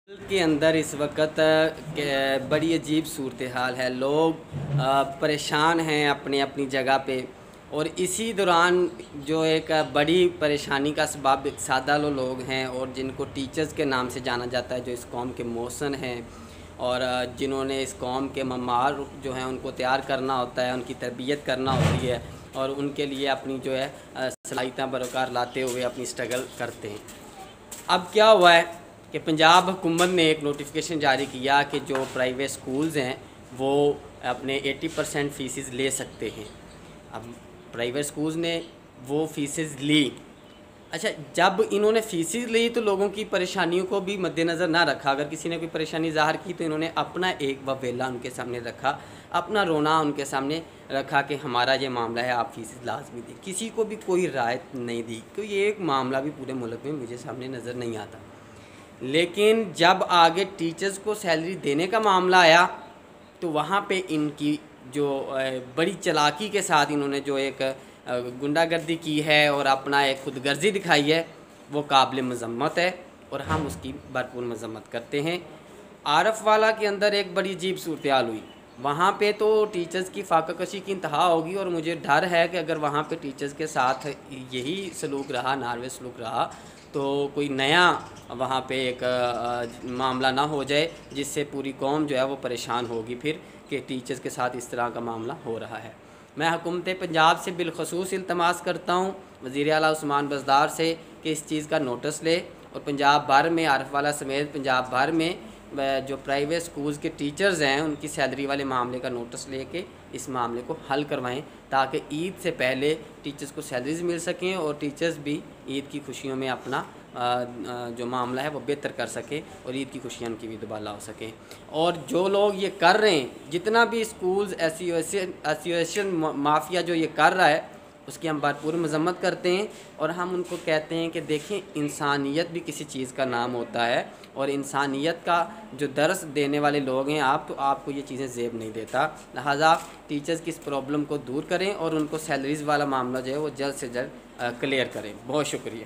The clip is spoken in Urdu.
ملک کے اندر اس وقت بڑی عجیب صورتحال ہے. لوگ پریشان ہیں اپنی اپنی جگہ پہ، اور اسی دوران جو ایک بڑی پریشانی کا اسباب سادہ لوگ ہیں، اور جن کو ٹیچرز کے نام سے جانا جاتا ہے، جو اس قوم کے محسن ہیں اور جنہوں نے اس قوم کے معمار جو ہیں ان کو تیار کرنا ہوتا ہے، ان کی تربیت کرنا ہوتی ہے، اور ان کے لیے اپنی جو ہے صلاحیتیں بروکار لاتے ہوئے اپنی سٹرگل کرتے ہیں. اب کیا ہوا ہے کہ پنجاب حکومت نے ایک نوٹیفیکیشن جاری کیا کہ جو پرائیویٹ سکولز ہیں وہ اپنے 80% فیسز لے سکتے ہیں. اب پرائیویٹ سکولز نے وہ فیسز لی. اچھا، جب انہوں نے فیسز لی تو لوگوں کی پریشانیوں کو بھی مد نظر نہ رکھا. اگر کسی نے کوئی پریشانی ظاہر کی تو انہوں نے اپنا ایک وویلا ان کے سامنے رکھا، اپنا رونا ان کے سامنے رکھا کہ ہمارا یہ معاملہ ہے، آپ فیسز لازمی دیں. کسی کو بھی کوئی رعایت نہیں دی. تو یہ ایک معاملہ بھی پورے ملک میں مجھے سامنے نظر نہیں آتا. لیکن جب آگے ٹیچرز کو سیلری دینے کا معاملہ آیا تو وہاں پہ ان کی جو بڑی چلاکی کے ساتھ انہوں نے جو ایک گنڈا گردی کی ہے اور اپنا ایک خود غرضی دکھائی ہے، وہ قابل مذمت ہے اور ہم اس کی بھرپور مذمت کرتے ہیں. عارف والا کے اندر ایک بڑی عجیب صورتحال ہوئی. وہاں پہ تو ٹیچرز کی فاقہ کشی کی انتہا ہوگی، اور مجھے ڈر ہے کہ اگر وہاں پہ ٹیچرز کے ساتھ یہی سلوک رہا، ناروے سلوک رہا، تو کوئی نیا وہاں پہ ایک معاملہ نہ ہو جائے جس سے پوری قوم جو ہے وہ پریشان ہوگی پھر کہ ٹیچرز کے ساتھ اس طرح کا معاملہ ہو رہا ہے. میں حکومت پنجاب سے بالخصوص التماس کرتا ہوں، وزیر اعلیٰ عثمان بزدار سے، کہ اس چیز کا نوٹس لے اور پنجاب بھر میں، عارف والا سمیت پنجاب بھر میں جو پرائیویٹ سکولز کے ٹیچرز ہیں ان کی سیلری والے معاملے کا نوٹس لے کے اس معاملے کو حل کروائیں، تاکہ عید سے پہلے ٹیچرز کو سیلریز مل سکیں اور ٹیچرز بھی عید کی خوشیوں میں اپنا جو معاملہ ہے وہ بہتر کر سکیں اور عید کی خوشیاں ان کی بھی دوبالا ہو سکیں. اور جو لوگ یہ کر رہے ہیں، جتنا بھی اسکولز ایسوسیشن مافیا جو یہ کر رہا ہے، اس کی ہم بھرپور مذمت کرتے ہیں، اور ہم ان کو کہتے ہیں کہ دیکھیں، انسانیت بھی کسی چیز کا نام ہوتا ہے، اور انسانیت کا جو درس دینے والے لوگ ہیں آپ، تو آپ کو یہ چیزیں زیب نہیں دیتا. لہٰذا ٹیچرز کی اس پرابلم کو دور کریں اور ان کو سیلریز والا معاملہ جو ہے وہ جلد سے جلد کلیئر کریں. بہت شکریہ.